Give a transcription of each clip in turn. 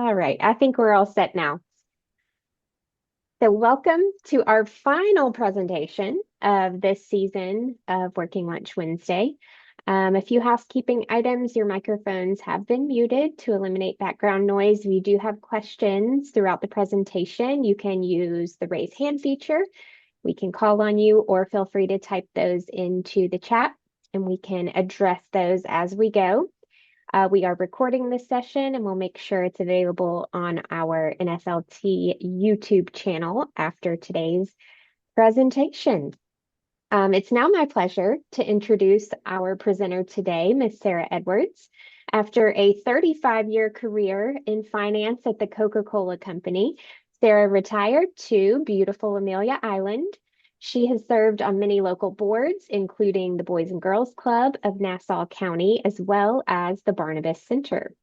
All right, I think we're all set now. So, welcome to our final presentation of this season of Working Lunch Wednesday. A few housekeeping items. Your microphones have been muted to eliminate background noise. If you do have questions throughout the presentation, you can use the raise hand feature. We can call on you or feel free to type those into the chat and we can address those as we go. We are recording this session and we'll make sure it's available on our NFLT YouTube channel after today's presentation. It's now my pleasure to introduce our presenter today, Ms. Sarah Edwards. After a 35-year career in finance at the Coca-Cola Company, Sarah retired to beautiful Amelia Island. She has served on many local boards, including the Boys and Girls Club of Nassau County, as well as the Barnabas Center.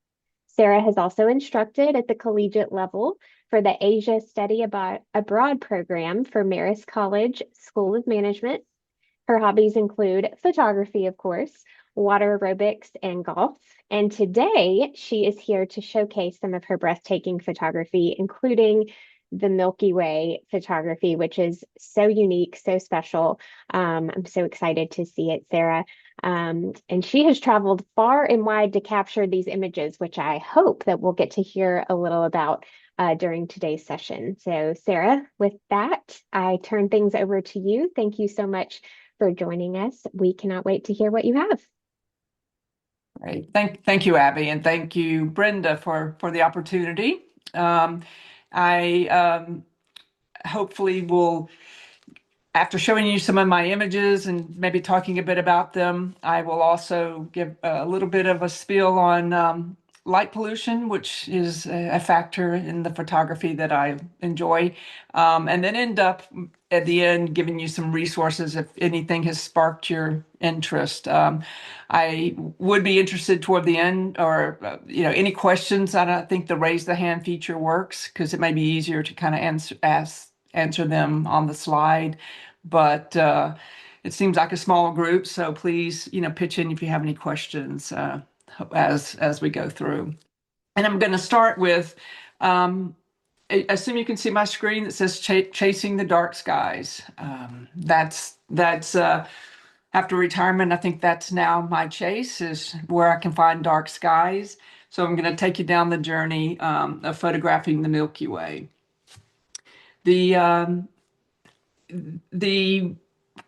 Sarah has also instructed at the collegiate level for the Asia Study Abroad program for Marist College School of Management. Her hobbies include photography, of course, water aerobics, and golf. And today she is here to showcase some of her breathtaking photography, including the Milky Way photography, which is so unique, so special. I'm so excited to see it, Sarah. And she has traveled far and wide to capture these images, which I hope that we'll get to hear a little about during today's session. So, Sarah, with that, I turn things over to you. Thank you so much for joining us. We cannot wait to hear what you have. Great. Thank you, Abby, and thank you, Brenda, for the opportunity. I hopefully will, after showing you some of my images and maybe talking a bit about them, I will also give a little bit of a spiel on light pollution, which is a factor in the photography that I enjoy, and then end up at the end giving you some resources if anything has sparked your interest. I would be interested toward the end, or any questions. I don't think the raise the hand feature works because it may be easier to kind of answer them on the slide, but it seems like a small group, so please pitch in if you have any questions as we go through. And I'm going to start with, I assume you can see my screen that says Chasing the Dark Skies. That's after retirement, I think that's now my chase, is where I can find dark skies. So I'm going to take you down the journey of photographing the Milky Way. The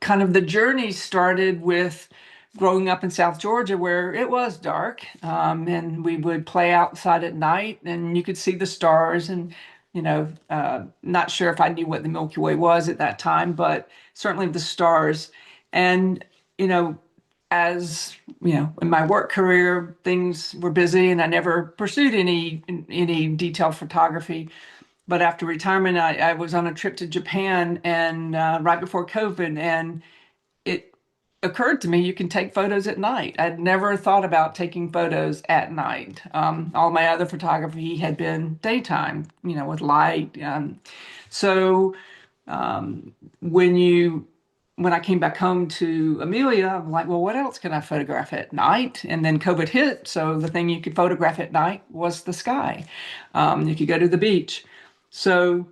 kind of the journey started with growing up in South Georgia, where it was dark, and we would play outside at night and you could see the stars, and not sure if I knew what the Milky Way was at that time, but certainly the stars. And as in my work career, things were busy and I never pursued any detailed photography. But after retirement, I was on a trip to Japan, and right before COVID, and it occurred to me you can take photos at night. I'd never thought about taking photos at night. All my other photography had been daytime, with light. So when I came back home to Amelia, I'm like, well, what else can I photograph at night? And then COVID hit, so the thing you could photograph at night was the sky. You could go to the beach. So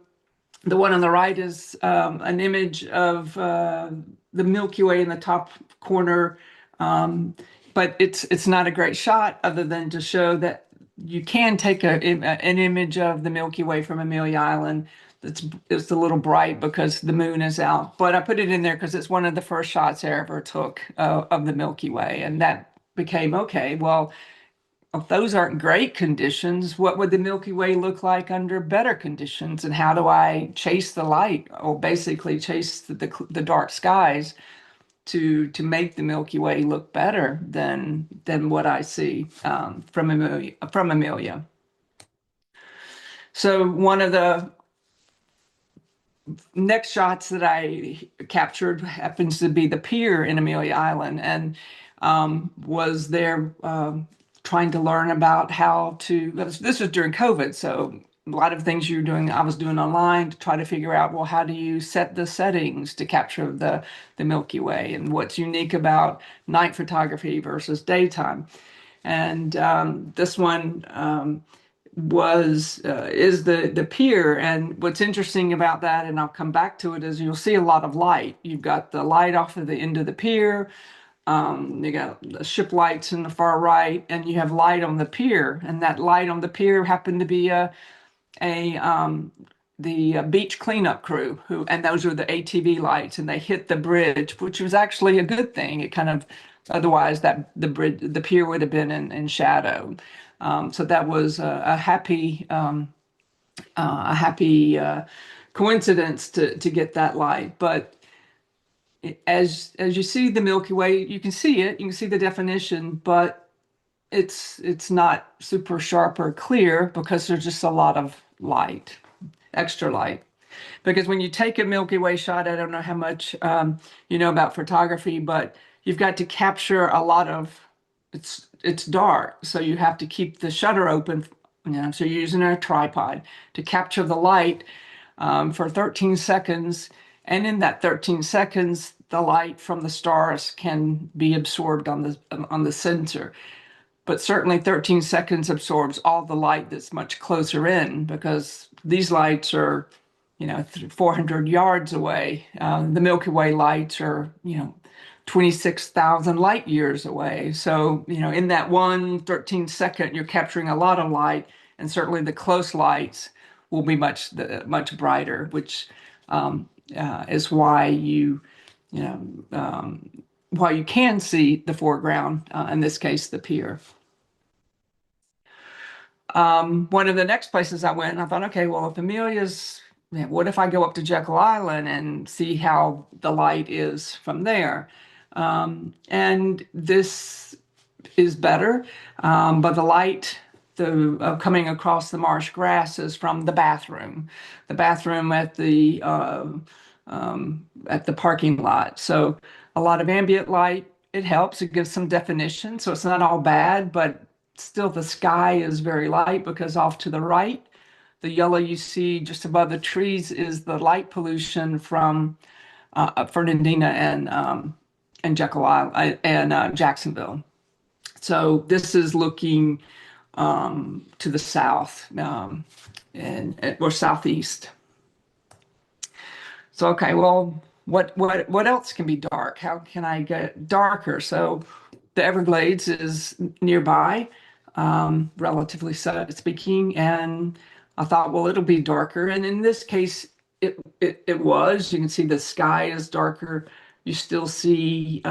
the one on the right is an image of the Milky Way in the top corner, but it's not a great shot other than to show that you can take an image of the Milky Way from Amelia Island. It's a little bright because the moon is out, but I put it in there because it's one of the first shots I ever took of the Milky Way, and that became okay. Well, if those aren't great conditions, what would the Milky Way look like under better conditions? And how do I chase the light, or basically chase the dark skies to make the Milky Way look better than what I see from Amelia? So one of the next shots that I captured happens to be the pier in Amelia Island, and was there trying to learn about how to, this was during COVID, so a lot of things I was doing online to try to figure out, well, how do you set the settings to capture the Milky Way, and what's unique about night photography versus daytime. And this one was is the pier. And what's interesting about that, and I'll come back to it, is you'll see a lot of light. You've got the light off of the end of the pier. You got the ship lights in the far right, and you have light on the pier. And that light on the pier happened to be a the beach cleanup crew and those were the ATV lights, and they hit the bridge, which was actually a good thing. It kind of otherwise that the pier would have been in shadow. So that was a happy coincidence to get that light. But as you see the Milky Way, you can see it, you can see the definition, but it's not super sharp or clear because there's just a lot of light, extra light. Because when you take a Milky Way shot, I don't know how much you know about photography, but you've got to capture a lot of it's dark, so you have to keep the shutter open. So you're using a tripod to capture the light for 13 seconds, and in that 13 seconds, the light from the stars can be absorbed on the sensor. But certainly 13 seconds absorbs all the light that's much closer in, because these lights are, 400 yards away. The Milky Way lights are, 26,000 light years away. So, in that 13 second, you're capturing a lot of light, and certainly the close lights will be much brighter, which is why why you can see the foreground, in this case, the pier. One of the next places I went, I thought, okay, well, if what if I go up to Jekyll Island and see how the light is from there? And this is better, but the light coming across the marsh grass is from the bathroom at the parking lot. So a lot of ambient light. It helps. It gives some definition, so it's not all bad, but still the sky is very light, because off to the right, the yellow you see just above the trees is the light pollution from Fernandina and Jekyll Island and Jacksonville. So this is looking to the south or southeast. So okay, well, what else can be dark? How can I get darker? So the Everglades is nearby, relatively speaking, and I thought, well, it'll be darker. And in this case, it was. You can see the sky is darker. You still see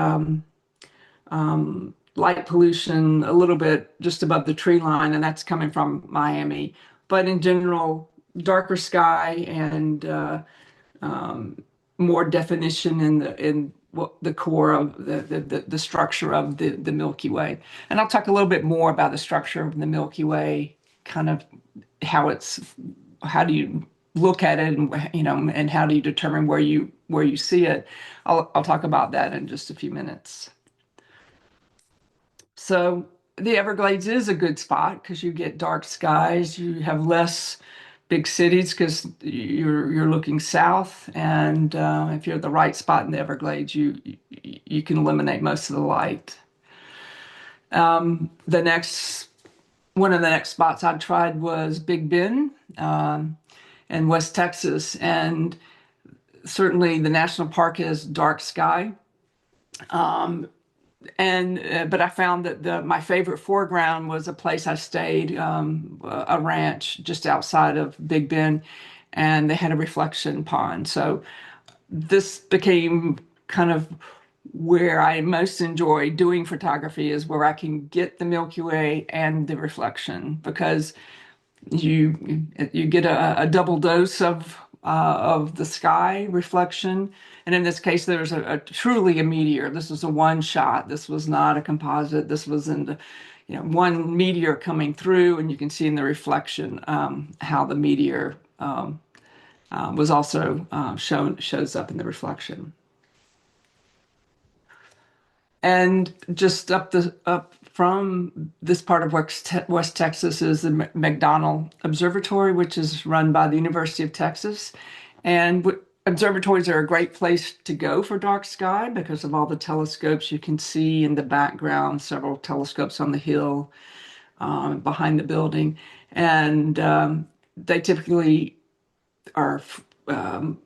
light pollution a little bit just above the tree line, and that's coming from Miami. But in general, darker sky and more definition in what the core of the structure of the Milky Way. And I'll talk a little bit more about the structure of the Milky Way, kind of how do you look at it, and and how do you determine where you see it. I'll talk about that in just a few minutes. So the Everglades is a good spot because you get dark skies, you have less big cities because you're looking south, and if you're at the right spot in the Everglades, you can eliminate most of the light. One of the next spots I tried was Big Bend in West Texas, and certainly the national park has dark sky. But I found that my favorite foreground was a place I stayed, a ranch just outside of Big Bend, and they had a reflection pond. So this became kind of where I most enjoy doing photography, is where I can get the Milky Way and the reflection, because you get a double dose of the sky reflection. And in this case, there's truly a meteor. This was a one shot. This was not a composite. This was in the, one meteor coming through, and you can see in the reflection how the meteor was also shows up in the reflection. And just up from this part of West Texas is the McDonnell Observatory, which is run by the University of Texas. And observatories are a great place to go for dark sky because of all the telescopes you can see in the background, several telescopes on the hill. behind the building, and they typically are um,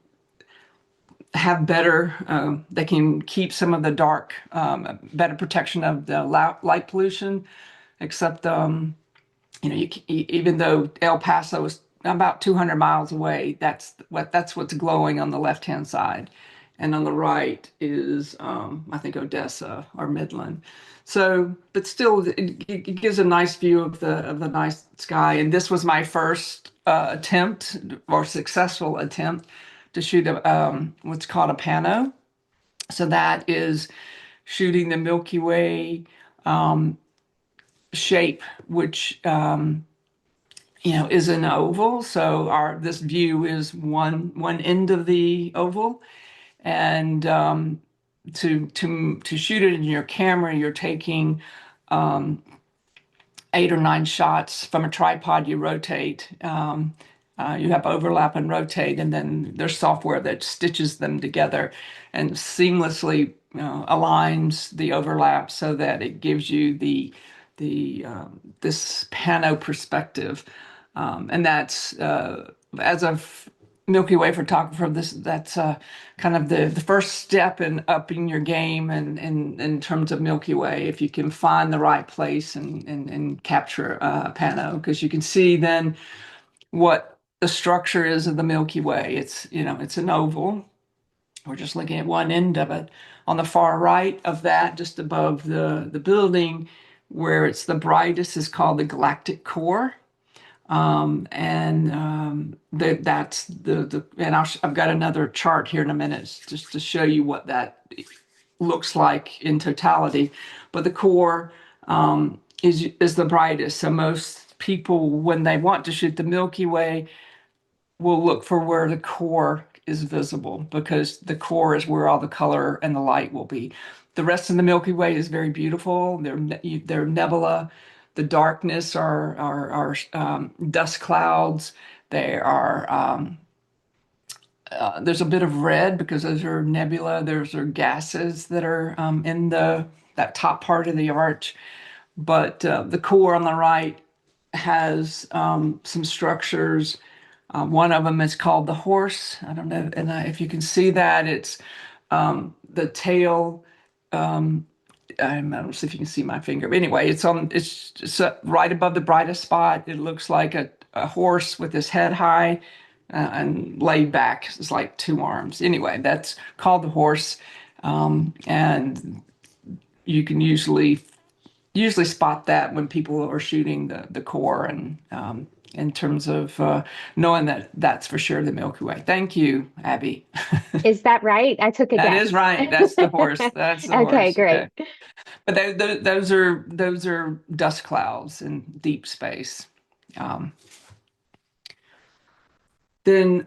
have better. They can keep some of the dark, better protection of the light pollution, except even though El Paso is about 200 miles away, that's what's glowing on the left-hand side, and on the right is I think Odessa or Midland. So, but still, it gives a nice view of the nice sky. And this was my first attempt or successful attempt to shoot what's called a pano. So that is shooting the Milky Way shape, which is an oval. So our this view is one end of the oval, and to shoot it in your camera, you're taking 8 or 9 shots from a tripod. You rotate. You have overlap and rotate, and then there's software that stitches them together and seamlessly aligns the overlap so that it gives you the this pano perspective. And that's as a Milky Way photographer, that's kind of the first step in upping your game and in terms of Milky Way. If you can find the right place and capture a pano, because you can see then what the structure is of the Milky Way. It's an oval. We're just looking at one end of it. On the far right of that, just above the building, where it's the brightest, is called the galactic core. That's and I've got another chart here in a minute just to show you what that looks like in totality. But the core is the brightest. So most people, when they want to shoot the Milky Way, will look for where the core is visible, because the core is where all the color and the light will be. The rest of the Milky Way is very beautiful. They're nebula. The darkness are dust clouds. They are there's a bit of red because those are nebula. Those are gases that are in that top part of the arch. But the core on the right has some structures. One of them is called the horse. I don't know, and if you can see that, it's the tail. I don't know if you can see my finger, but anyway, it's just right above the brightest spot. It looks like a horse with his head high and laid back. It's like 2 arms. Anyway, that's called the horse, and you can usually spot that when people are shooting the core, and in terms of knowing that that's for sure the Milky Way. Thank you, Abby. Is that right? I took a That guess. is right. That's the horse. That's the Okay, horse. great. Okay. But those are dust clouds in deep space. Um, then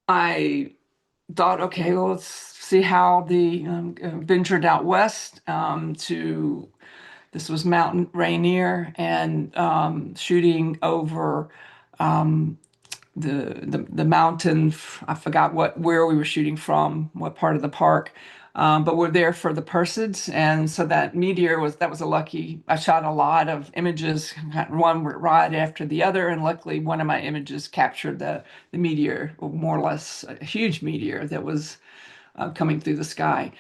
I thought, okay, well, let's see how the ventured out west to this was Mount Rainier, and shooting over the mountain. I forgot where we were shooting from, what part of the park. But we're there for the Perseids, and so that was a lucky. I shot a lot of images, one right after the other, and luckily one of my images captured the meteor, or more or less a huge meteor that was coming through the sky.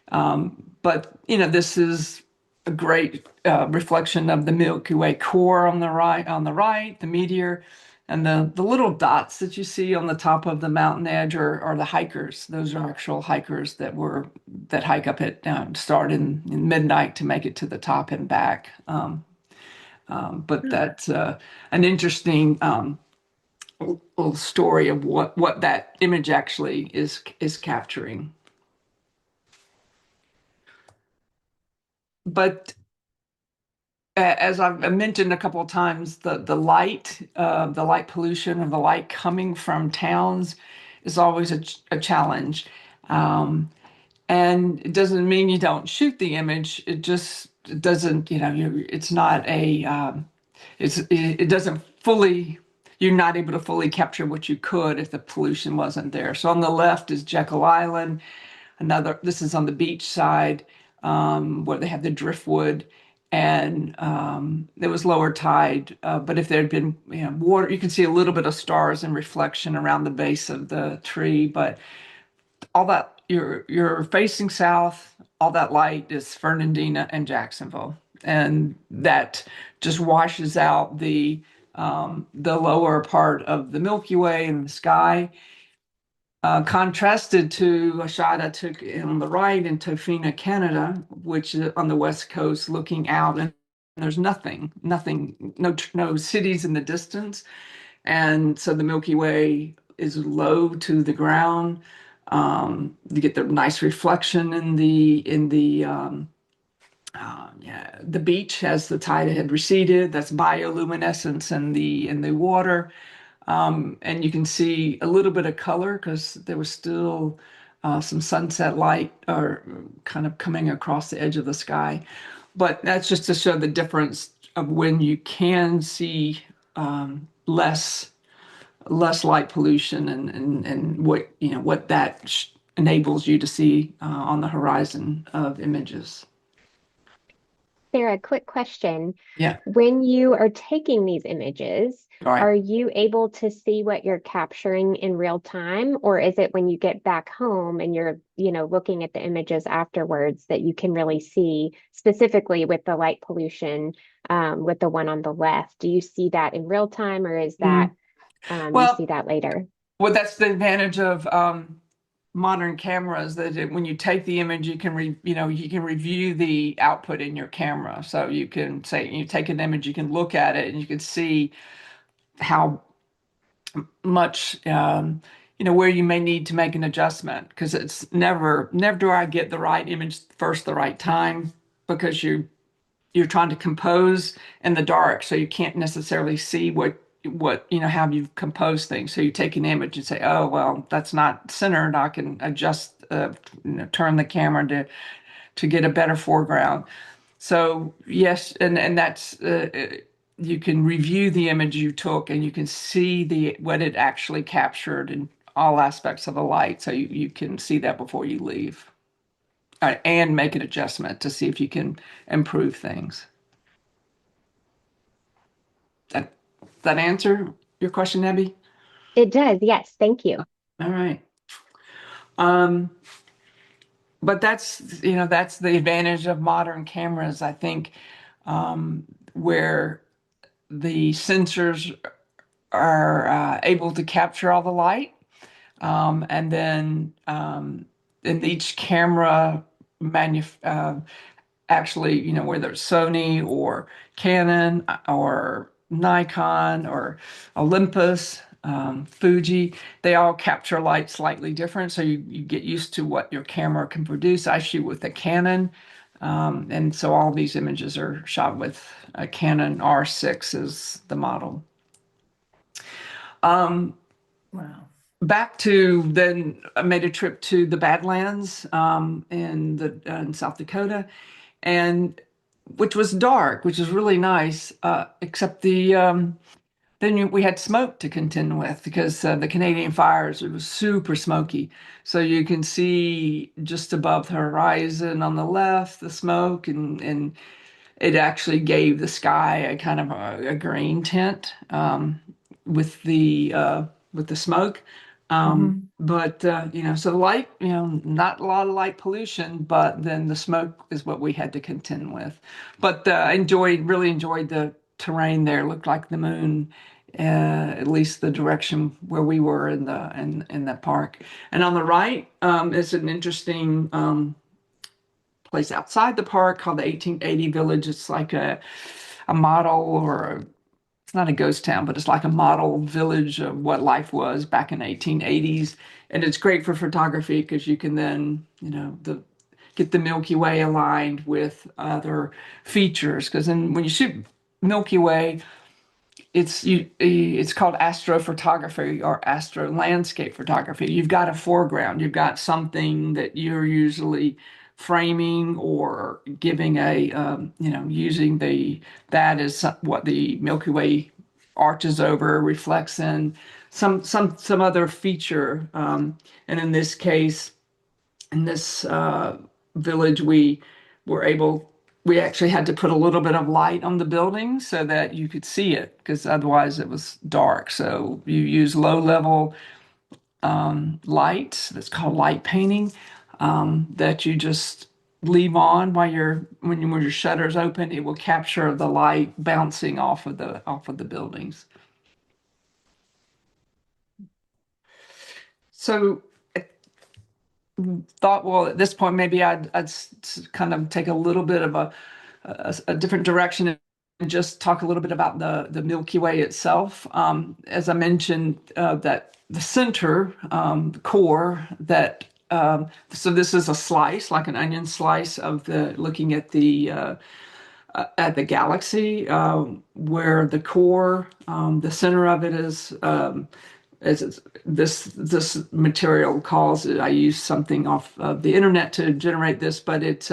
But this is a great reflection of the Milky Way core on the right, the meteor, and the little dots that you see on the top of the mountain edge are the hikers. Those are actual hikers that hike up at start in midnight to make it to the top and back. But that's an interesting little story of what that image actually is capturing. But as I've mentioned a couple of times, the light pollution, or the light coming from towns, is always a challenge. And it doesn't mean you don't shoot the image. It just doesn't, it's not it doesn't fully, you're not able to fully capture what you could if the pollution wasn't there. So on the left is Jekyll Island. This is on the beach side, where they have the driftwood. and there was lower tide. But if there had been, water, you can see a little bit of stars and reflection around the base of the tree. But all that you're facing south, all that light is Fernandina and Jacksonville, and that just washes out the lower part of the Milky Way in the sky. Contrasted to a shot I took on the right in Tofina, Canada, which is on the west coast, looking out, and there's nothing, no cities in the distance, and so the Milky Way is low to the ground. You get the nice reflection yeah, the beach as the tide had receded. That's bioluminescence in the water. And you can see a little bit of color because there was still some sunset light or kind of coming across the edge of the sky. But that's just to show the difference of when you can see less light pollution and what that enables you to see on the horizon of images. Sarah, quick question. Yeah. When you are taking these images, All right. are you able to see what you're capturing in real time, or is it when you get back home and you're, looking at the images afterwards that you can really see specifically with the light pollution, with the one on the left? Do you see that in real time, or is that Mhm. you Well, see that later? well, that's the advantage of modern cameras that when you take the image, you can review the output in your camera. So you can say you take an image, you can look at it, and you can see how much where you may need to make an adjustment because it's never do I get the right image first the right time because you're trying to compose in the dark, so you can't necessarily see what how you've composed things. So you take an image and say, oh well, that's not centered. I can adjust, turn the camera to get a better foreground. So yes, and that's you can review the image you took, and you can see the what it actually captured in all aspects of the light. So you can see that before you leave, and make an adjustment to see if you can improve things. That that answer your question, Abby? It does, yes. Thank you. All right. Um, but that's the advantage of modern cameras, I think, where the sensors are able to capture all the light, and then in each camera actually, whether it's Sony or Canon or Nikon or Olympus, Fuji, they all capture light slightly different. So you get used to what your camera can produce. I shoot with a Canon, and so all these images are shot with a Canon R6 is the model. Um, Wow. Back to then, I made a trip to the Badlands in South Dakota, and which was dark, which is really nice. Except we had smoke to contend with because the Canadian fires, it was super smoky. So you can see just above the horizon on the left the smoke, and it actually gave the sky a kind of a green tint with the smoke. But so the light, not a lot of light pollution, but then the smoke is what we had to contend with. But really enjoyed the terrain there. Looked like the moon, at least the direction where we were in the park. And on the right is an interesting place outside the park called the 1880 Village. It's like a model it's not a ghost town, but it's like a model village of what life was back in the 1880s. And it's great for photography because you can then, get the Milky Way aligned with other features. Because then when you shoot Milky Way, it's called astrophotography or astro landscape photography. You've got a foreground, you've got something that you're usually framing or giving using that is what the Milky Way arches over, reflects in some other feature. And in this case, in this village, we were able we actually had to put a little bit of light on the building so that you could see it, because otherwise it was dark. So you use low level light that's called light painting, that you just leave on while when your shutters open. It will capture the light bouncing off of the buildings. So thought, well, at this point, maybe kind of take a little bit of a different direction and just talk a little bit about the Milky Way itself. As I mentioned, that the center, the core, so this is a slice, like an onion slice of looking at the galaxy, where the core, the center of it is. As this material calls it. I use something off of the internet to generate this, but it's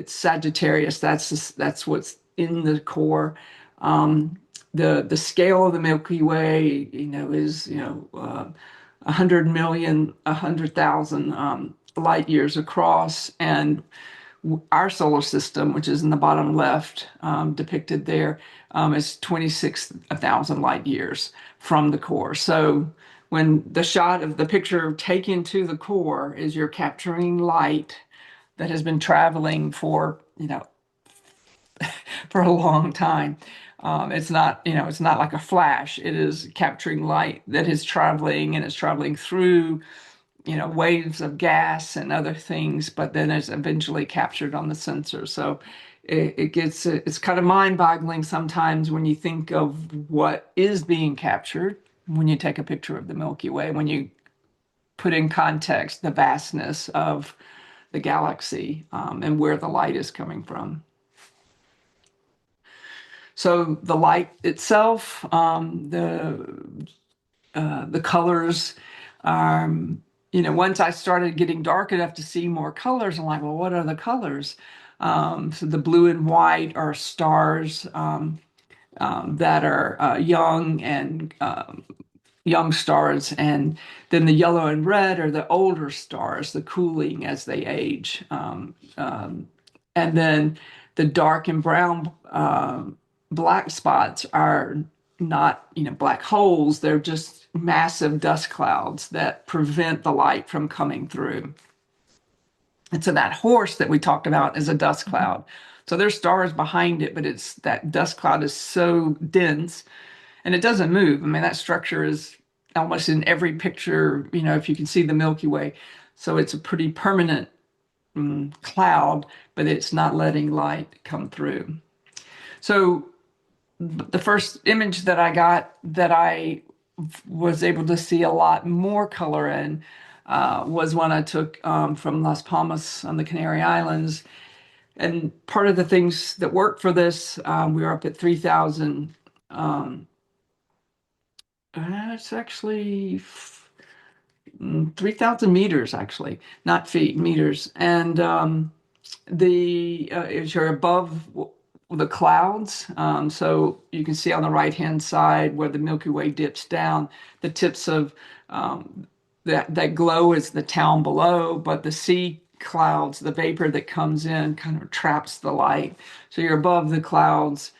Sagittarius. That's what's in the core. The scale of the Milky Way, is 100,000,000, 100,000 light years across, and our solar system, which is in the bottom left, depicted there, is 26,000 light years from the core. So when the shot of the picture taken to the core is you're capturing light that has been traveling for a long time. It's not like a flash. It is capturing light that is traveling, and it's traveling through waves of gas and other things, but then it's eventually captured on the sensor. So it's kind of mind-boggling sometimes when you think of what is being captured when you take a picture of the Milky Way, when you put in context the vastness of the galaxy, and where the light is coming from. So the light itself, the colors. Once I started getting dark enough to see more colors, I'm like, well, what are the colors? So the blue and white are stars, that are young stars, and then the yellow and red are the older stars, the cooling as they age. And then the dark and brown black spots are not, black holes. They're just massive dust clouds that prevent the light from coming through. And so that horse that we talked about is a dust cloud. So there's stars behind it, but it's that dust cloud is so dense and it doesn't move. I mean, that structure is almost in every picture, if you can see the Milky Way. So it's a pretty permanent cloud, but it's not letting light come through. So the first image that I got that I was able to see a lot more color in was one I took from Las Palmas on the Canary Islands. And part of the things that worked for this, we were up at 3,000. It's actually 3,000 meters, actually, not feet, meters. And if you're above the clouds, so you can see on the right-hand side where the Milky Way dips down, the tips of that glow is the town below, but the sea clouds, the vapor that comes in kind of traps the light. So you're above the clouds,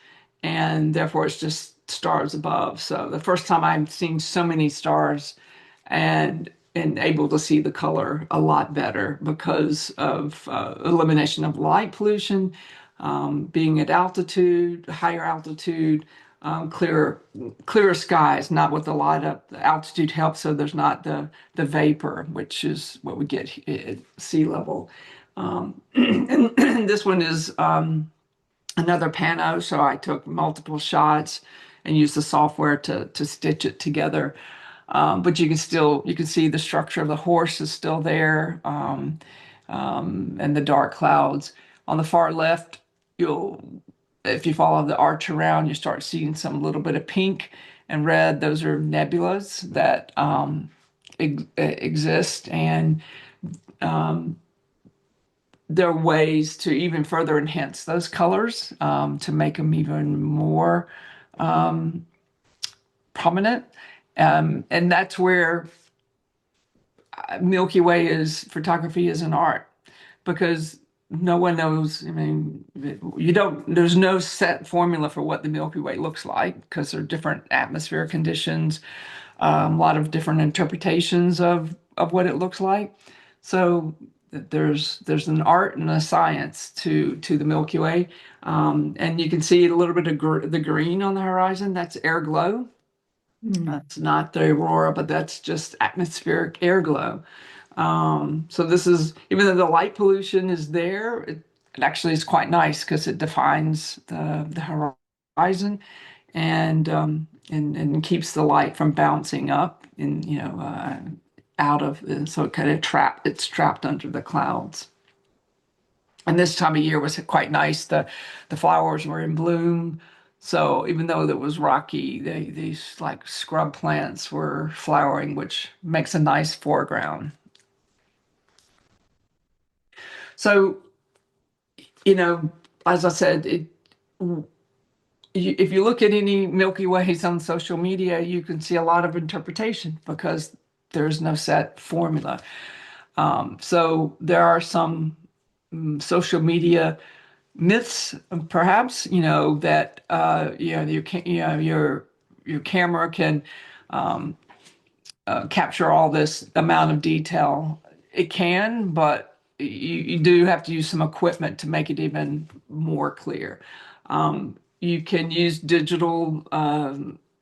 and therefore it's just stars above. So the first time I've seen so many stars and able to see the color a lot better because of elimination of light pollution, being at altitude, higher altitude, clearer skies, not with the light up. The altitude helps, so there's not the vapor, which is what we get at sea level. And this one is another pano, so I took multiple shots and used the software to stitch it together. But you can see the structure of the horse is still there, and the dark clouds. On the far left, if you follow the arch around, you start seeing some little bit of pink and red. Those are nebulas that exist, and there are ways to even further enhance those colors, to make them even more prominent. And that's where Milky Way photography is an art, because no one knows. I mean, you don't, there's no set formula for what the Milky Way looks like because there are different atmospheric conditions, a lot of different interpretations of what it looks like. So there's an art and a science to the Milky Way. And you can see a little bit of the green on the horizon. That's air glow. Mm. That's not the aurora, but that's just atmospheric air glow. So this is, even though the light pollution is there, it actually is quite nice because it defines the horizon and keeps the light from bouncing up and out of, so it kind of it's trapped under the clouds. And this time of year was quite nice. The flowers were in bloom. So even though it was rocky, these like scrub plants were flowering, which makes a nice foreground. So, as I said, if you look at any Milky Ways on social media, you can see a lot of interpretation because there's no set formula. So there are some social media myths, perhaps, that you can, your camera can capture all this amount of detail. It can, but you do have to use some equipment to make it even more clear. You can use digital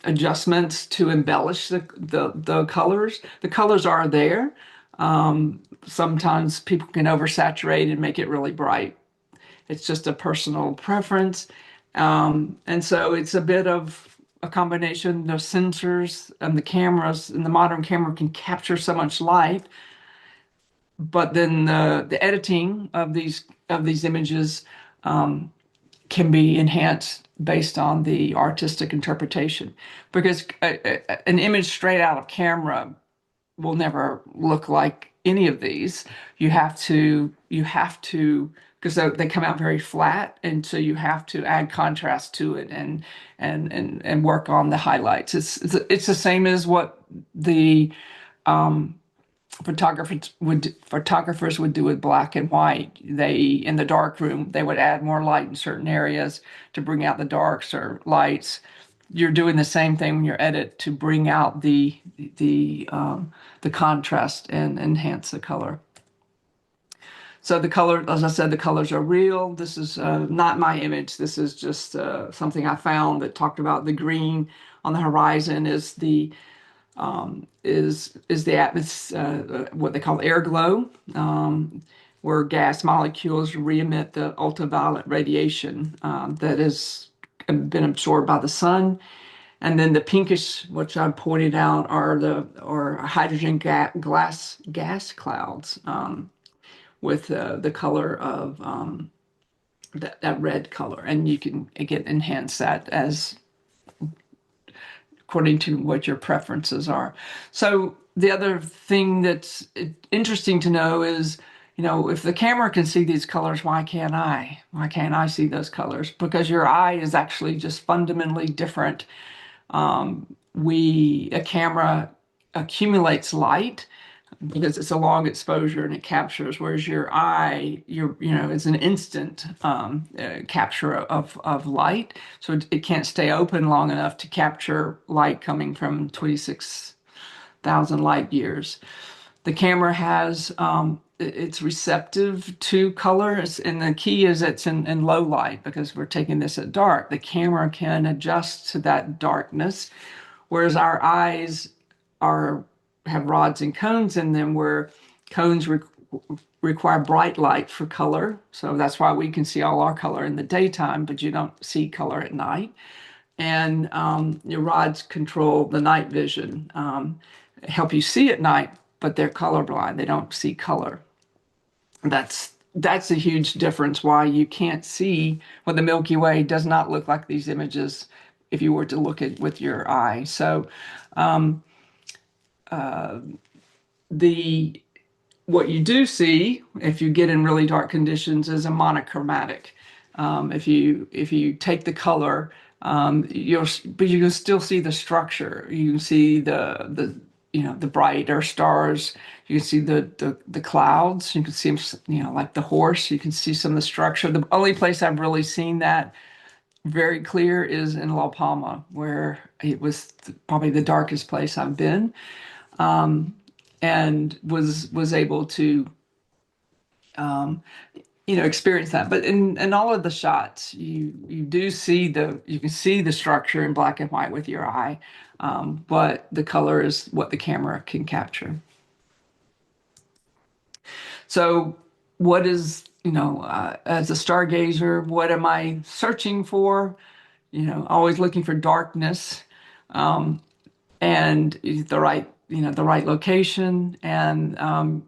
adjustments to embellish the colors. The colors are there. Sometimes people can oversaturate and make it really bright. It's just a personal preference. And so it's a bit of a combination. The sensors and the cameras and the modern camera can capture so much light, but then the editing of these images can be enhanced based on the artistic interpretation. Because an image straight out of camera will never look like any of these. You have to, because they come out very flat, and so you have to add contrast to it and work on the highlights. It's the same as what the photographers would do with black and white. They, in the dark room, they would add more light in certain areas to bring out the darks or lights. You're doing the same thing when you edit to bring out the contrast and enhance the color. So the color, as I said, the colors are real. This is not my image. This is just something I found that talked about the green on the horizon is the atmosphere, what they call air glow, where gas molecules re-emit the ultraviolet radiation that has been absorbed by the sun. And then the pinkish, which I pointed out, are hydrogen gas clouds with the color of that red color, and you can again enhance that as according to what your preferences are. So the other thing that's interesting to know is, if the camera can see these colors, why can't I? Why can't I see those colors? Because your eye is actually just fundamentally different. A camera accumulates light because it's a long exposure and it captures, whereas your eye, it's an instant capture of light. So it can't stay open long enough to capture light coming from 26,000 light years. The camera has, it's receptive to colors, and the key is it's in low light because we're taking this at dark. The camera can adjust to that darkness, whereas our eyes have rods and cones in them, where cones require bright light for color. So that's why we can see all our color in the daytime, but you don't see color at night. And your rods control the night vision, help you see at night, but they're colorblind. They don't see color. That's a huge difference why you can't see what the Milky Way does not look like these images if you were to look at with your eye. So what you do see if you get in really dark conditions is a monochromatic. If you take the color, but you can still see the structure. You can see the brighter stars. You can see the clouds. You can see them, like the horse. You can see some of the structure. The only place I've really seen that very clear is in La Palma, where it was probably the darkest place I've been, and was able to um, experience that. But in all of the shots, you can see the structure in black and white with your eye, but the color is what the camera can capture. So, what is, as a stargazer, what am I searching for? Always looking for darkness, and the right location, and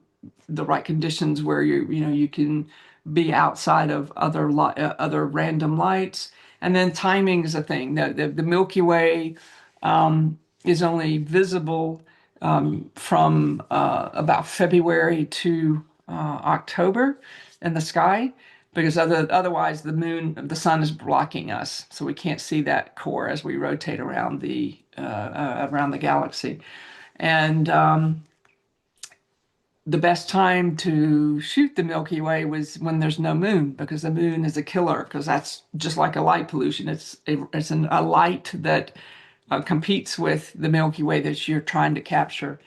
the right conditions where you can be outside of other random lights. And then timing is a thing. The Milky Way is only visible from about February to October in the sky, because otherwise the sun is blocking us, so we can't see that core as we rotate around the galaxy. And the best time to shoot the Milky Way was when there's no moon, because the moon is a killer, because that's just like a light pollution. It's a light that competes with the Milky Way that you're trying to capture.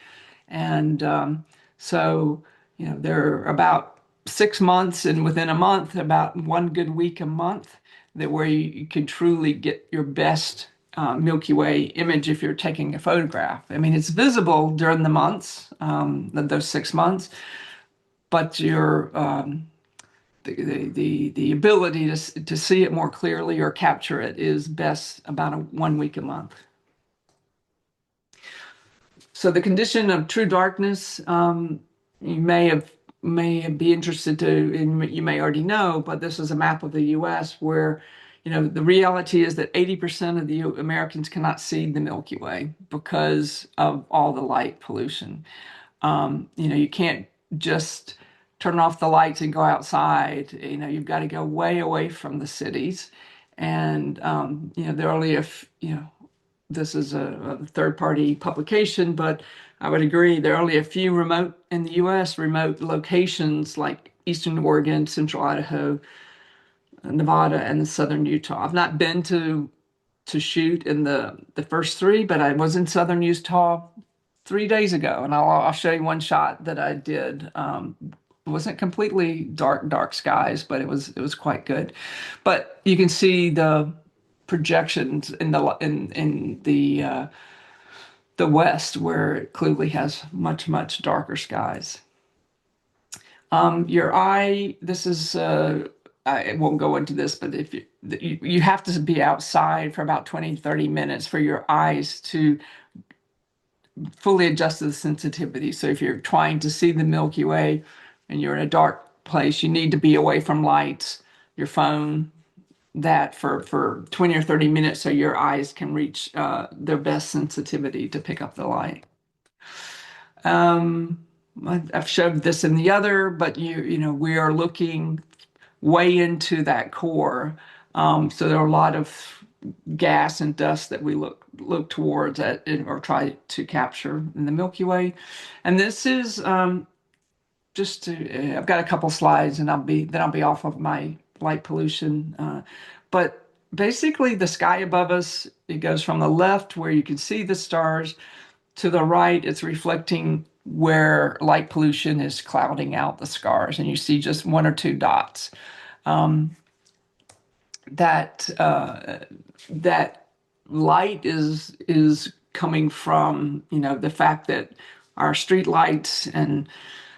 And so, there are about 6 months, and within a month, about one good week a month, that where you can truly get your best Milky Way image if you're taking a photograph. I mean, it's visible during the months, those 6 months, but the ability to see it more clearly or capture it is best about 1 week a month. So the condition of true darkness, you may be interested to, and you may already know, but this is a map of the U.S. where, the reality is that 80% of the Americans cannot see the Milky Way because of all the light pollution. You can't just turn off the lights and go outside. You've got to go way away from the cities. And, there are only this is a third-party publication, but I would agree there are only a few in the U.S. remote locations like Eastern Oregon, Central Idaho, Nevada, and Southern Utah. I've not been to shoot in the first three, but I was in Southern Utah 3 days ago, and I'll show you one shot that I did. It wasn't completely dark skies, but it was quite good. But you can see the projections in the west, where it clearly has much darker skies. Your eye, this is I won't go into this, but if you have to be outside for about 20-30 minutes for your eyes to fully adjust to the sensitivity. So if you're trying to see the Milky Way and you're in a dark place, you need to be away from lights, your phone, that for 20 or 30 minutes, so your eyes can reach their best sensitivity to pick up the light. I've showed this in the other, but we are looking way into that core. So there are a lot of gas and dust that we look towards or try to capture in the Milky Way. And this is I've got a couple slides, and then I'll be off of my light pollution. But basically, the sky above us, it goes from the left where you can see the stars to the right. It's reflecting where light pollution is clouding out the stars, and you see just one or two dots. That light is coming from the fact that our street lights and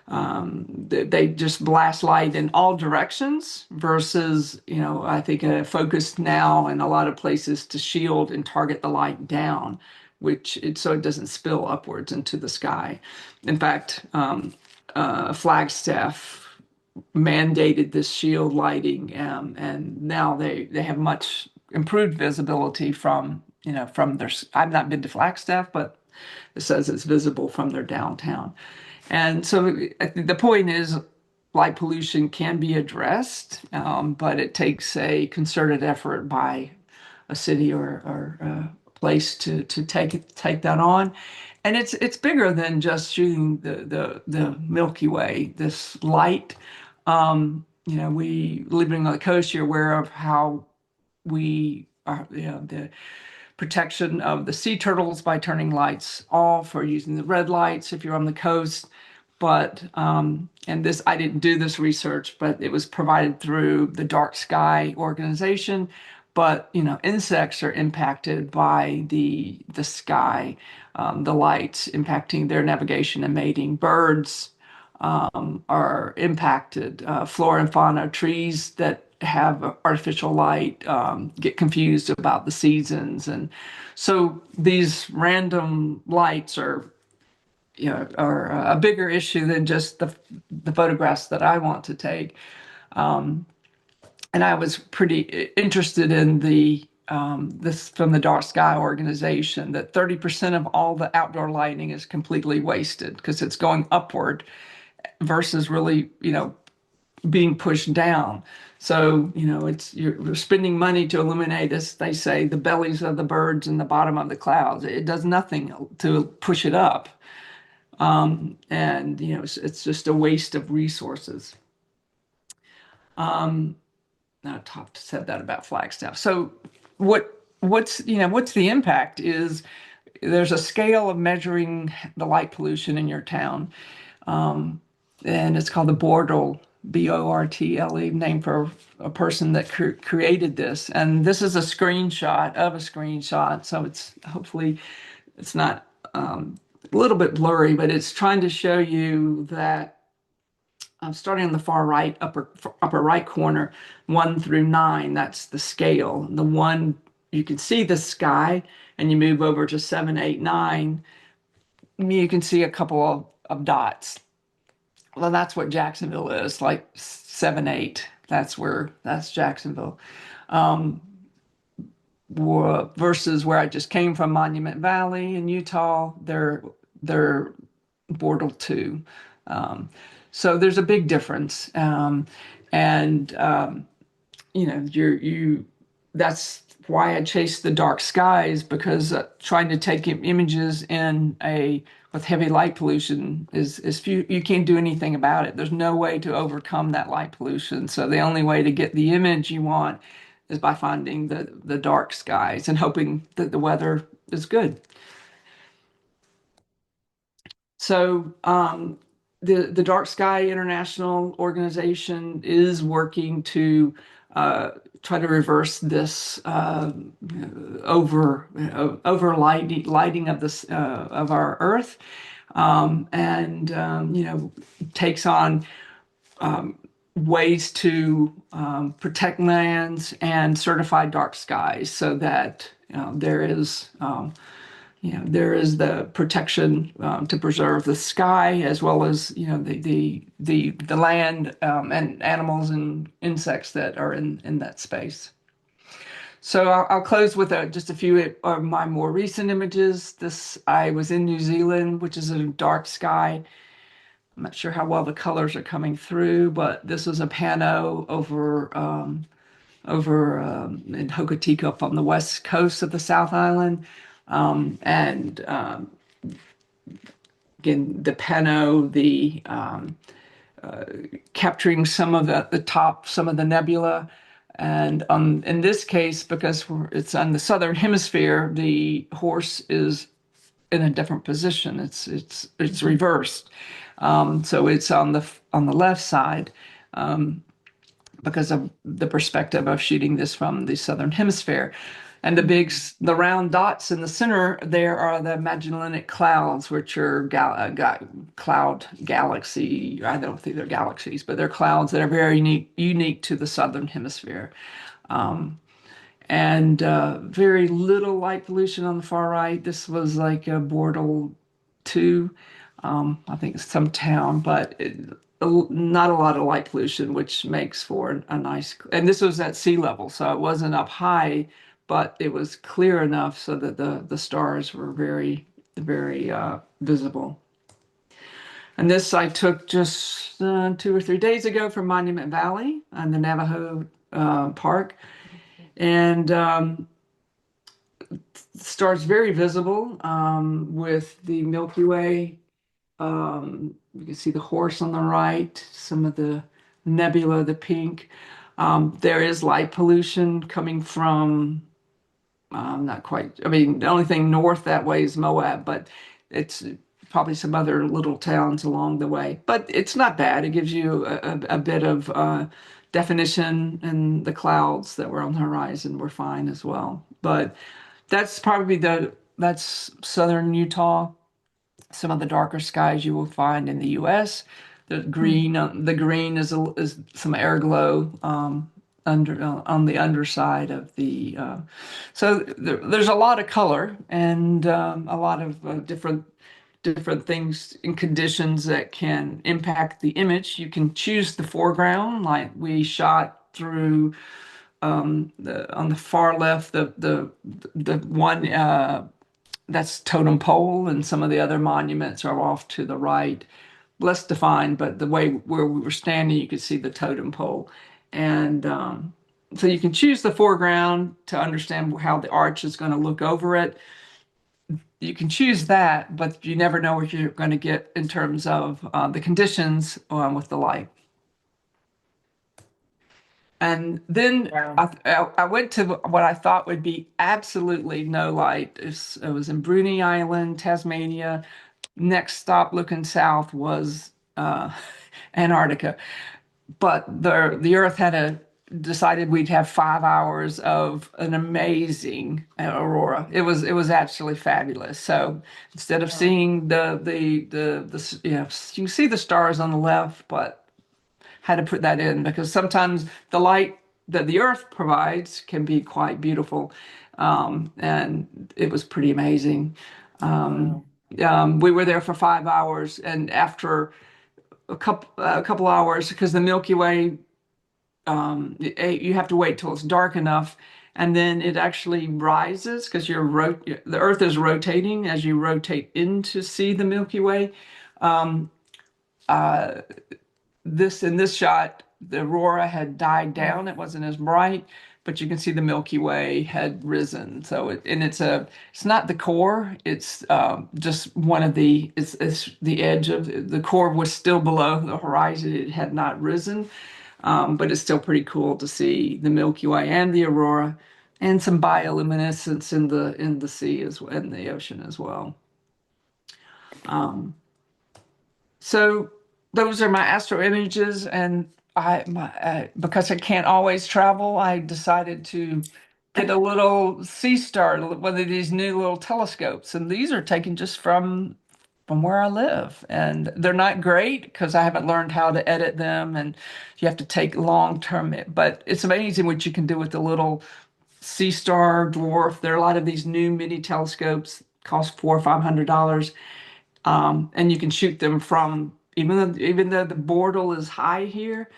they just blast light in all directions versus I think focused now in a lot of places to shield and target the light down, so it doesn't spill upwards into the sky. In fact, Flagstaff mandated this shield lighting, and now they have much improved visibility from their. I've not been to Flagstaff, but it says it's visible from their downtown. And so I think the point is light pollution can be addressed, but it takes a concerted effort by a city or place to take that on. And it's bigger than just shooting the Milky Way. This light, we living on the coast, you're aware of how we are, the protection of the sea turtles by turning lights off or using the red lights if you're on the coast. But and this, I didn't do this research, but it was provided through the Dark Sky organization. But insects are impacted by the sky, the lights impacting their navigation and mating. Birds are impacted. Flora and fauna, trees that have artificial light get confused about the seasons, and so these random lights are a bigger issue than just the photographs that I want to take. And I was pretty interested in this from the Dark Sky organization, that 30% of all the outdoor lighting is completely wasted because it's going upward versus really, being pushed down. So, you're spending money to illuminate, as they say, the bellies of the birds and the bottom of the clouds. It does nothing to push it up. And, it's just a waste of resources. Now, Top said that about Flagstaff. So what's the impact is there's a scale of measuring the light pollution in your town. And it's called the Bortle, Bortle, named for a person that created this. And this is a screenshot of a screenshot. So it's hopefully it's not a little bit blurry, but it's trying to show you that starting on the far right, upper right corner, 1 through 9, that's the scale. The one, you can see the sky, and you move over to 7, 8, 9, you can see a couple of dots. Well, that's what Jacksonville is, like 7, 8. That's Jacksonville. Versus where I just came from, Monument Valley in Utah, they're Bortle 2. So there's a big difference. And that's why I chase the dark skies, because trying to take images with heavy light pollution is few. You can't do anything about it. There's no way to overcome that light pollution. So the only way to get the image you want is by finding the dark skies and hoping that the weather is good. So the Dark Sky International organization is working to try to reverse this over lighting of this of our Earth, and takes on ways to protect lands and certify dark skies, so that there is the protection to preserve the sky, as well as the land and animals and insects that are in that space. So I'll close with just a few of my more recent images. I was in New Zealand, which is a dark sky. I'm not sure how well the colors are coming through, but this was a pano over in Hokitika up on the west coast of the South Island. And again, the pano, capturing some of the top, some of the nebula. And in this case, because it's on the southern hemisphere, the horse is in a different position. It's reversed. So it's on the left side, because of the perspective of shooting this from the southern hemisphere. And the round dots in the center there are the Magellanic Clouds, which are cloud galaxy. I don't think they're galaxies, but they're clouds that are very unique to the southern hemisphere. And very little light pollution on the far right. This was like a Bortle 2. I think it's some town, but not a lot of light pollution, which makes for a nice. And this was at sea level, so it wasn't up high, but it was clear enough so that the stars were very, very visible. And this I took just 2 or 3 days ago from Monument Valley and the Navajo Park. And stars very visible with the Milky Way. You can see the horse on the right, some of the nebula, the pink. There is light pollution coming from, not quite, I mean, the only thing north that way is Moab, but it's probably some other little towns along the way. But it's not bad. It gives you a bit of definition, and the clouds that were on the horizon were fine as well. But that's probably that's southern Utah. Some of the darker skies you will find in the U.S. The green is some air glow under on the underside of the. So there's a lot of color and a lot of different things and conditions that can impact the image. You can choose the foreground, like we shot through on the far left, the one that's Totem Pole, and some of the other monuments are off to the right, less defined, but the way where we were standing, you could see the Totem Pole. And so you can choose the foreground to understand how the arch is going to look over it. You can choose that, but you never know what you're going to get in terms of the conditions with the light. And then Wow. I went to what I thought would be absolutely no light. It was in Bruny Island, Tasmania. Next stop looking south was Antarctica. But the Earth had decided we'd have 5 hours of an amazing aurora. It was absolutely fabulous. So instead of Wow. seeing you know, you can see the stars on the left, but had to put that in because sometimes the light that the Earth provides can be quite beautiful, and it was pretty amazing. Um, Wow. we were there for 5 hours, and after a couple hours, because the Milky Way, you have to wait till it's dark enough, and then it actually rises because the Earth is rotating as you rotate in to see the Milky Way. Um, uh, in this shot, the aurora had died Mm. down. It wasn't as bright, but you can see the Milky Way had risen. So it's not the core. It's just one of it's the edge of the core was still below the horizon. It had not risen, but it's still pretty cool to see the Milky Way and the aurora, and some bioluminescence in the sea as well, in the ocean as well. Um, So those are my astro images, and because I can't always travel, I decided to get a little sea star, one of these new little telescopes, and these are taken just from where I live, and they're not great because I haven't learned how to edit them, and you have to take long term. But it's amazing what you can do with the little sea star dwarf. There are a lot of these new mini telescopes, cost $400 or $500, and you can shoot them from even though the Bortle is high here,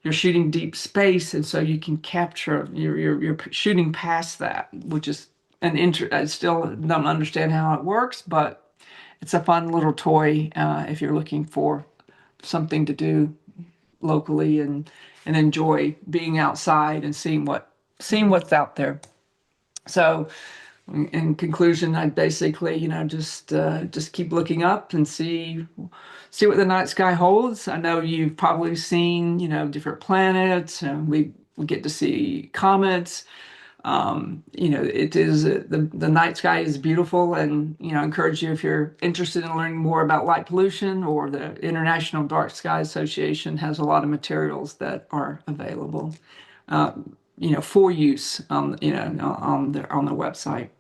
you're shooting deep space, and so you can capture you're shooting past that, which is I still don't understand how it works, but it's a fun little toy if you're looking for something to do locally and enjoy being outside and seeing what's out there. So in conclusion, I basically, just keep looking up and see what the night sky holds. I know you've probably seen, different planets, and we get to see comets. It is the night sky is beautiful, and I encourage you, if you're interested in learning more about light pollution, or the International Dark Sky Association has a lot of materials that are available, for use on their website.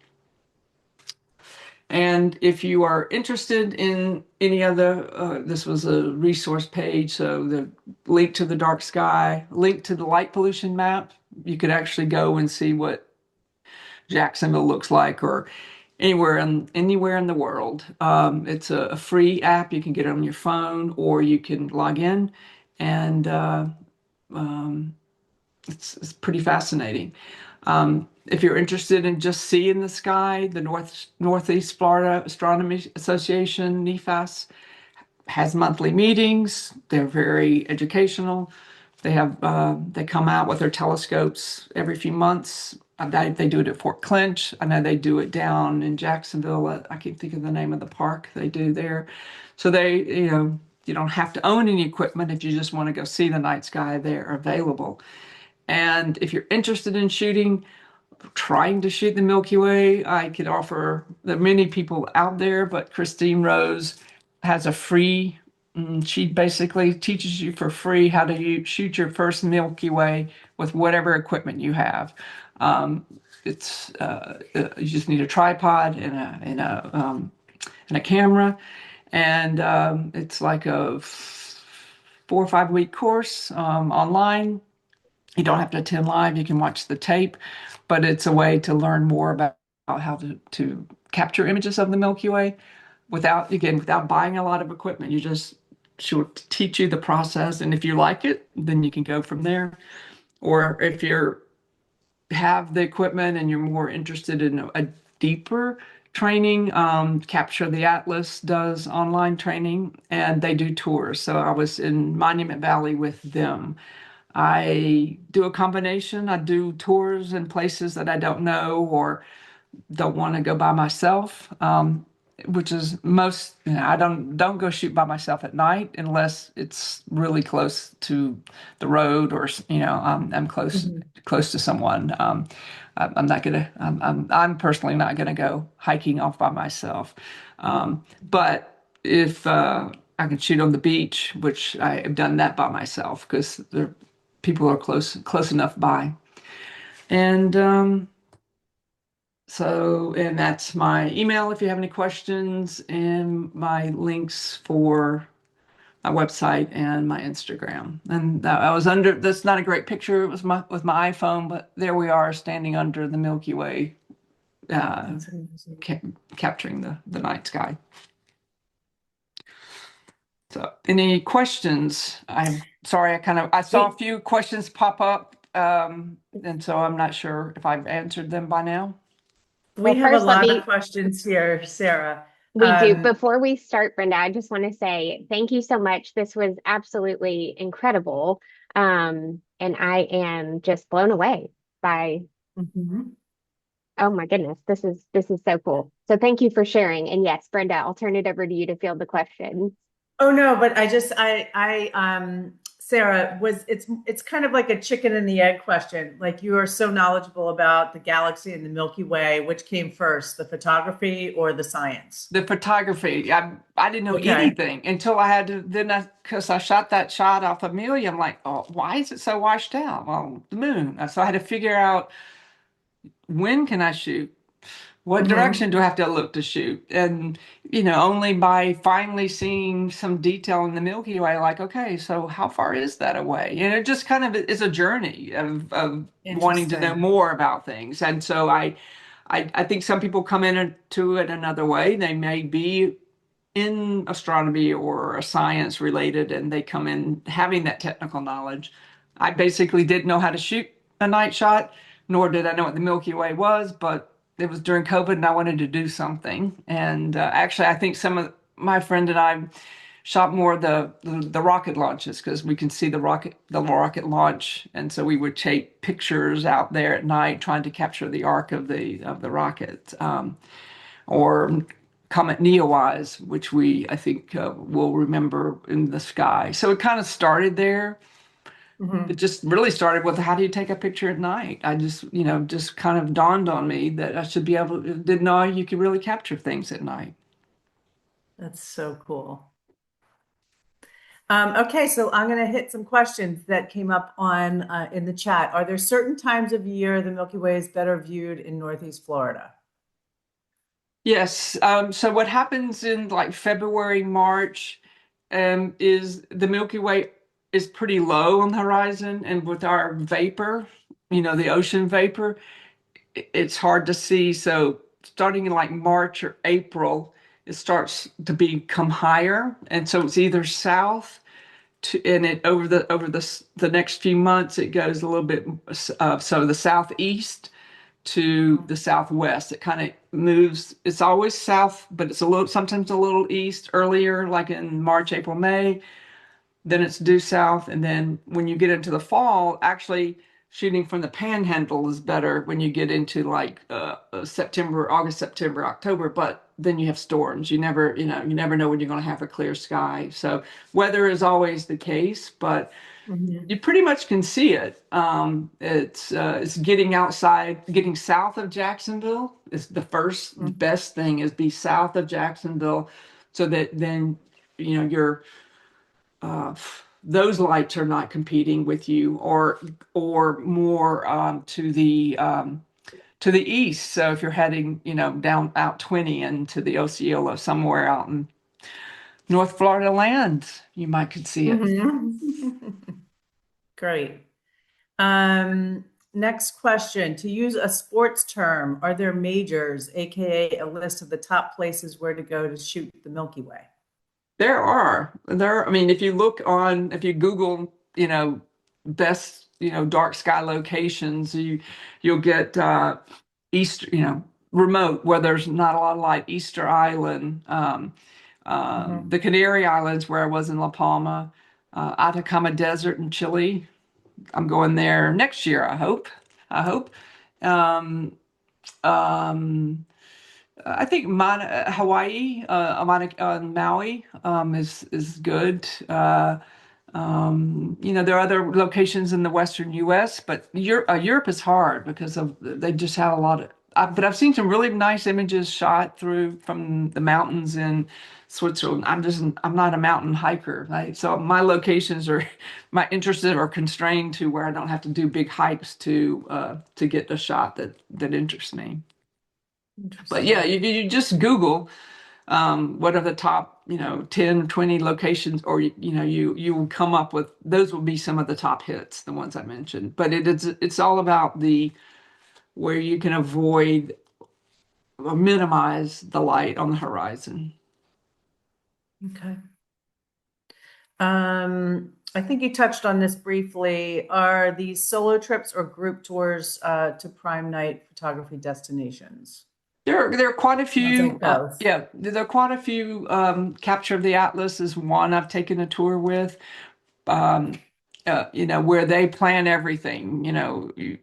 And if you are interested in any other, this was a resource page, so the link to the dark sky, link to the light pollution map, you could actually go and see what Jacksonville looks like, or anywhere in the world. It's a free app. You can get it on your phone, or you can log in, and um, it's pretty fascinating. If you're interested in just seeing the sky, the Northeast Florida Astronomy Association, NEFAS, has monthly meetings. They're very educational. They come out with their telescopes every few months, They do it at Fort Clinch. I know they do it down in Jacksonville. I can't think of the name of the park they do there. So you don't have to own any equipment if you just want to go see the night sky. They're available. And if you're interested in shooting, trying to shoot the Milky Way, I could offer. There are many people out there, but Christine Rose has a free. She basically teaches you for free how to shoot your first Milky Way with whatever equipment you have. Um, it's You just need a tripod and a camera, and it's like a 4 or 5 week course online. You don't have to attend live, you can watch the tape, but it's a way to learn more about how to capture images of the Milky Way without buying a lot of equipment. She'll teach you the process, and if you like it, then you can go from there. Or if you have the equipment and you're more interested in a deeper training, Capture the Atlas does online training and they do tours. So I was in Monument Valley with them. I do a combination. I do tours in places that I don't know or don't want to go by myself, which is I don't go shoot by myself at night unless it's really close to the road or I'm close to someone. I'm not gonna. I'm personally not gonna go hiking off by myself. But if I can shoot on the beach, which I have done that by myself because people are close enough by. And and that's my email if you have any questions, and my links for my website and my Instagram. And that's not a great picture. It was with my iPhone, but there we are standing under the Milky Way, uh, ca capturing the night sky. So, any questions? I'm sorry, I saw a few questions pop up, and so I'm not sure if I've answered them by now. We Well, have a first, lot of questions here, Sarah. we do. Before we start, Brenda, I just want to say thank you so much. This was absolutely incredible. And I am just blown away by, Mhm. oh my goodness, this is so cool. So thank you for sharing. And yes, Brenda, I'll turn it over to you to field the questions. Oh no, but Sarah, it's kind of like a chicken and the egg question. Like you are so knowledgeable about the galaxy and the Milky Way. Which came first, the photography or the science? The photography, I didn't know Okay. anything until I had to, because I shot that shot off of Milky. I'm like, oh, why is it so washed out? Well, the moon. So I had to figure out when can I shoot? What Hmm. direction do I have to look to shoot? And, only by finally seeing some detail in the Milky Way, like, okay, so how far is that away? And it just kind of is a journey of wanting to know Interesting. more about things. And so I think some people come into it another way. They may be in astronomy or a science related and they come in having that technical knowledge. I basically didn't know how to shoot a night shot, nor did I know what the Milky Way was, but it was during COVID and I wanted to do something. And actually, I think some of my friend and I shot more of the rocket launches because we can see the rocket launch, and so we would take pictures out there at night trying to capture the arc of the rocket. Or Comet Neowise, which I think will remember in the sky. So it kind of started there. It Hmm. just really started with how do you take a picture at night? I just kind of dawned on me that I should be didn't know you could really capture things at night. That's so cool. Okay, so I'm going to hit some questions that came up on in the chat. Are there certain times of year the Milky Way is better viewed in Northeast Florida? Yes. So what happens in like February, March, is the Milky Way is pretty low on the horizon, and with our vapor, the ocean vapor, it's hard to see. So starting in like March or April, it starts to become higher, and so it's either south and it over the next few months it goes a little bit so the southeast to the southwest. It kind of moves. It's always south, but it's sometimes a little east earlier, like in March, April, May. Then it's due south, and then when you get into the fall, actually shooting from the panhandle is better when you get into like September, August, September, October, but then you have storms. You never know when you're going to have a clear sky. So weather is always the case, but Mhm. you pretty much can see it. It's getting outside, getting south of Jacksonville is the best thing is be south of Jacksonville, so that then you're uh, those lights are not competing with you, or more to the east. So if you're heading down out 20 into the Osceola, somewhere out in North Florida land, you might could see it. Mhm. Great. Next question. To use a sports term, are there majors, aka a list of the top places where to go to shoot the Milky Way? I mean, if you Google, best, dark sky locations, you'll get Easter, remote where there's not a lot of light, Easter Island, Mhm. the Canary Islands where I was in La Palma, Atacama Desert in Chile. I'm going there next year, I hope. I hope. Um, um, I think Hawaii, Maui, is good. There are other locations in the Western U.S., but Europe is hard because they just have a lot of. But I've seen some really nice images shot through from the mountains in Switzerland. I'm not a mountain hiker, right? So my locations are my interests are constrained to where I don't have to do big hikes to get a shot that interests me. But yeah, Interesting. you just Google what are the top, 10, 20 locations, or you will come up with those will be some of the top hits, the ones I mentioned. But it's all about the where you can avoid or minimize the light on the horizon. Okay. I think you touched on this briefly. Are these solo trips or group tours to prime night photography destinations? There are quite a Sounds like few. both. Yeah, there are quite a few. Capture of the Atlas is one I've taken a tour with. Um, where they plan everything.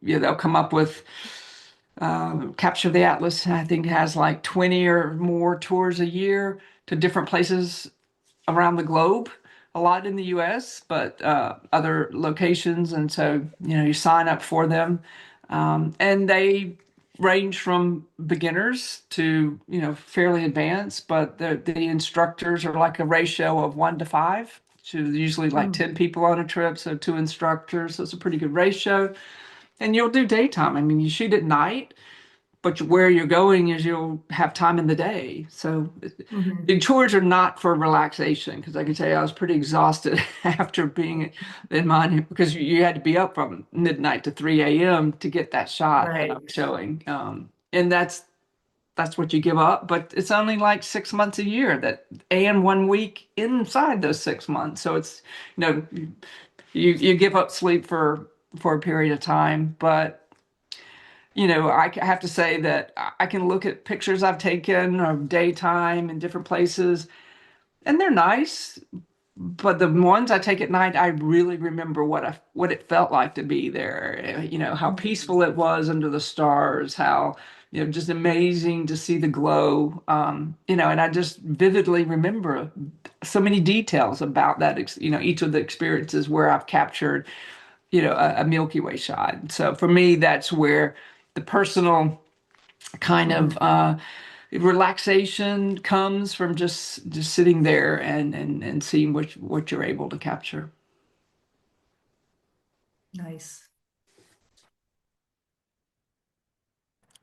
They'll come up with Capture the Atlas. I think has like 20 or more tours a year to different places around the globe. A lot in the U.S., but other locations, and so you sign up for them, and they range from beginners to fairly advanced. But the instructors are like a ratio of 1 to 5. So usually like Hmm. 10 people on a trip, so 2 instructors. So it's a pretty good ratio. And you'll do daytime. I mean, you shoot at night, but where you're going is you'll have time in the day. So Mhm. the tours are not for relaxation, because I can tell you I was pretty exhausted after being in mine, because you had to be up from midnight to 3 a.m. to get that shot that I'm Right. showing. And that's what you give up, but it's only like 6 months a year and 1 week inside those 6 months. So it's, you know, you give up sleep for a period of time, but I have to say that I can look at pictures I've taken of daytime in different places, and they're nice. But the ones I take at night, I really remember what it felt like to be there. How Mhm. peaceful it was under the stars, how just amazing to see the glow. And I just vividly remember so many details about that. Each of the experiences where I've captured a Milky Way shot. So for me, that's where the personal kind of Mhm. relaxation comes from just sitting there and seeing what you're able to capture. Nice.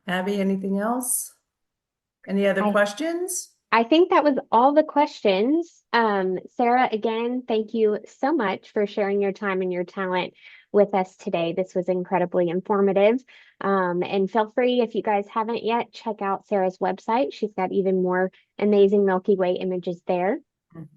Abby, anything else? Any other I questions? I think that was all the questions. Sarah, again, thank you so much for sharing your time and your talent with us today. This was incredibly informative. And feel free, if you guys haven't yet, check out Sarah's website. She's got even more amazing Milky Way images there.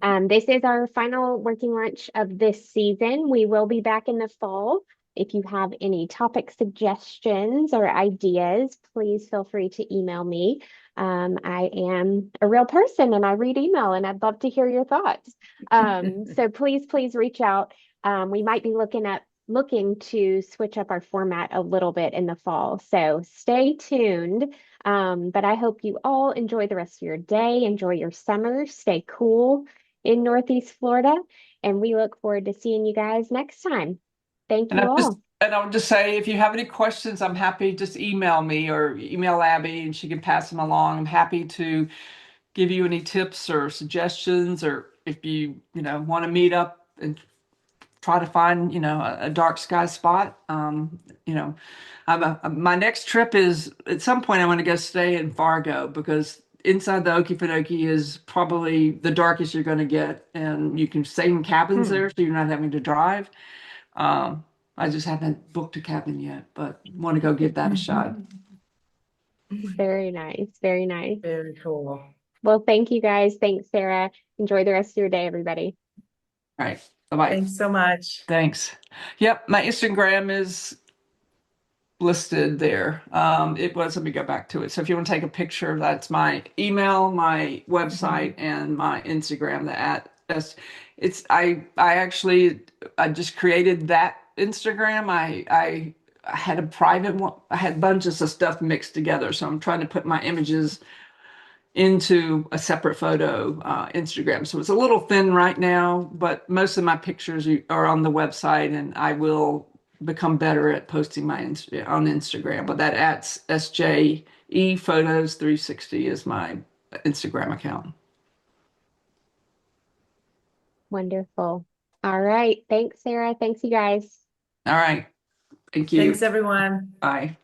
Mhm. This is our final working lunch of this season. We will be back in the fall. If you have any topic suggestions or ideas, please feel free to email me. I am a real person and I read email and I'd love to hear your thoughts. So please reach out. We might be looking at looking to switch up our format a little bit in the fall. So stay tuned. But I hope you all enjoy the rest of your day, enjoy your summer, stay cool in Northeast Florida, and we look forward to seeing you guys next time. Thank you all. And I'll just say, if you have any questions, I'm happy, just email me or email Abby and she can pass them along. I'm happy to give you any tips or suggestions, or if you want to meet up and try to find, a dark sky spot. You know, my next trip is at some point I want to go stay in Fargo because inside the Okefenokee is probably the darkest you're going to get, and you can stay in cabins there, so you're not having to drive. I just haven't booked a cabin yet, but want to go give that a shot. Very nice. Very nice. Very cool. Well, thank you guys. Thanks, Sarah. Enjoy the rest of your day, everybody. All right. Bye-bye. Thanks so much. Thanks. Yep. My Instagram is listed there. Let me go back to it. So if you want to take a picture, that's my email, my website, and my Instagram, the at s. I just created that Instagram. I had a private one. I had bunches of stuff mixed together. So I'm trying to put my images into a separate photo Instagram. So it's a little thin right now, but most of my pictures are on the website, and I will become better at posting on Instagram. But that at SJE Photos 360 is my Instagram account. Wonderful. All right. Thanks, Sarah. Thanks, you guys. All right. Thank you. Thanks, everyone. Bye.